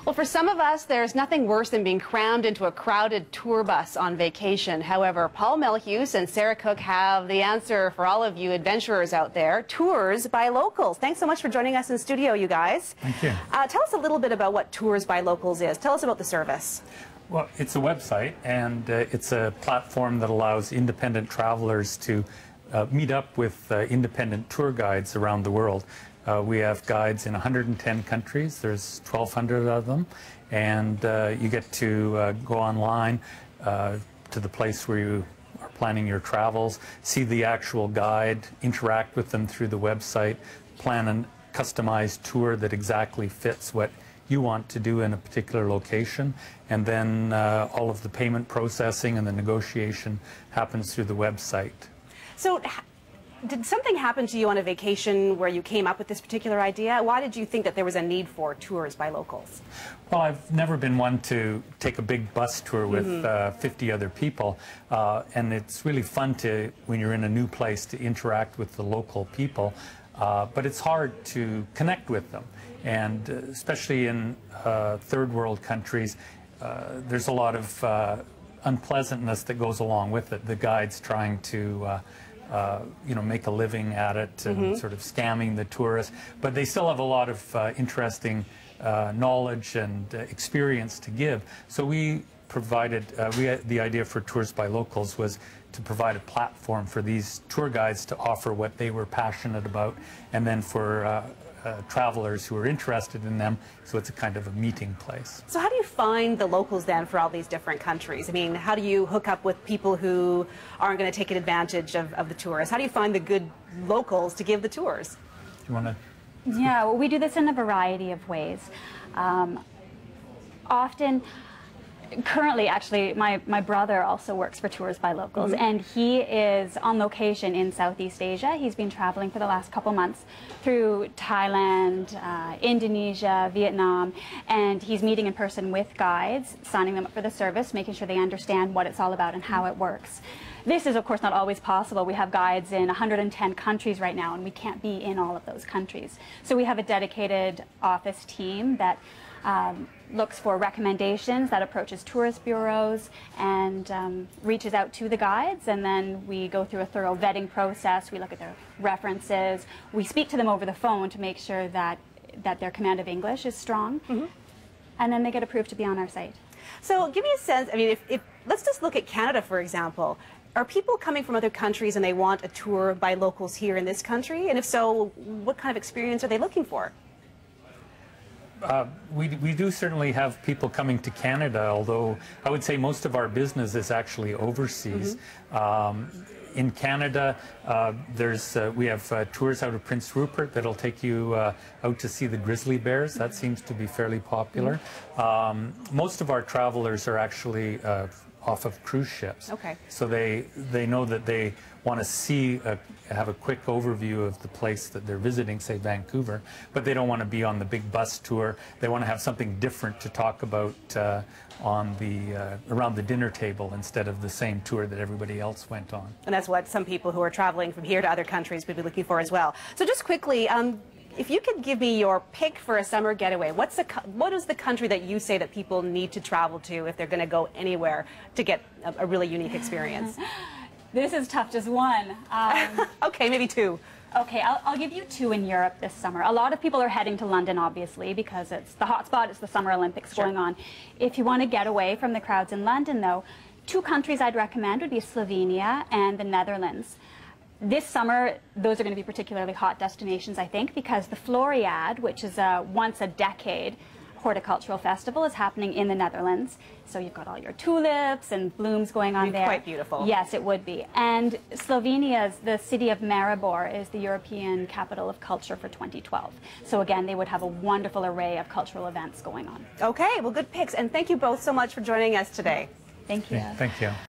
Well, for some of us, there's nothing worse than being crammed into a crowded tour bus on vacation. However, Paul Melhuse and Sarah Cook have the answer for all of you adventurers out there: tours by locals. Thanks so much for joining us in studio, you guys. Thank you. Tell us a little bit about what Tours by Locals is. Tell us about the service. Well, it's a website, and it's a platform that allows independent travelers to meet up with independent tour guides around the world. We have guides in 110 countries. There's 1,200 of them, and you get to go online to the place where you are planning your travels, see the actual guide, interact with them through the website, plan a customized tour that exactly fits what you want to do in a particular location, and then all of the payment processing and the negotiation happens through the website. So, did something happen to you on a vacation where you came up with this particular idea? Why did you think that there was a need for tours by locals? Well, I've never been one to take a big bus tour with 50 other people, and it's really fun to, when you're in a new place, to interact with the local people, but it's hard to connect with them, and especially in third world countries, there's a lot of unpleasantness that goes along with it. The guides trying to make a living at it and sort of scamming the tourists, but they still have a lot of interesting knowledge and experience to give. So we provided, the idea for Tours by Locals was to provide a platform for these tour guides to offer what they were passionate about, and then for travelers who are interested in them, so it's a kind of a meeting place. So how do you find the locals then for all these different countries? I mean, how do you hook up with people who aren't going to take advantage of the tourists? How do you find the good locals to give the tours? Do you want to? Yeah, well, we do this in a variety of ways. Currently, actually, my brother also works for Tours by Locals, and he is on location in Southeast Asia. He's been traveling for the last couple months through Thailand, Indonesia, Vietnam, and he's meeting in person with guides, signing them up for the service, making sure they understand what it's all about and how it works. This is, of course, not always possible. We have guides in 110 countries right now, and we can't be in all of those countries. So we have a dedicated office team that looks for recommendations, that approaches tourist bureaus and reaches out to the guides, and then we go through a thorough vetting process. We look at their references. We speak to them over the phone to make sure that their command of English is strong, and then they get approved to be on our site. So give me a sense, I mean, if let's just look at Canada, for example. Are people coming from other countries and they want a tour by locals here in this country? And if so, what kind of experience are they looking for? We do certainly have people coming to Canada, although I would say most of our business is actually overseas. In Canada, we have tours out of Prince Rupert that'll take you out to see the grizzly bears. That seems to be fairly popular. Most of our travelers are actually off of cruise ships. Okay. So they know that they want to see, have a quick overview of the place that they're visiting, say Vancouver, but they don't want to be on the big bus tour. They want to have something different to talk about around the dinner table instead of the same tour that everybody else went on. And that's what some people who are traveling from here to other countries would be looking for as well. So just quickly, if you could give me your pick for a summer getaway, what is the country that you say that people need to travel to if they're going to go anywhere to get a really unique experience? This is tough, just one. Okay, maybe two. Okay, I'll give you two in Europe this summer. A lot of people are heading to London, obviously, because it's the hot spot. It's the Summer Olympics going on. If you want to get away from the crowds in London, though, two countries I'd recommend would be Slovenia and the Netherlands. This summer, those are going to be particularly hot destinations, I think, because the Floriade, which is a once-a-decade horticultural festival, is happening in the Netherlands. So you've got all your tulips and blooms going on there. Quite beautiful. Yes, it would be. And Slovenia's, the city of Maribor, is the European Capital of Culture for 2012. So again, they would have a wonderful array of cultural events going on. Okay, well, good picks. And thank you both so much for joining us today. Thank you. Thank you.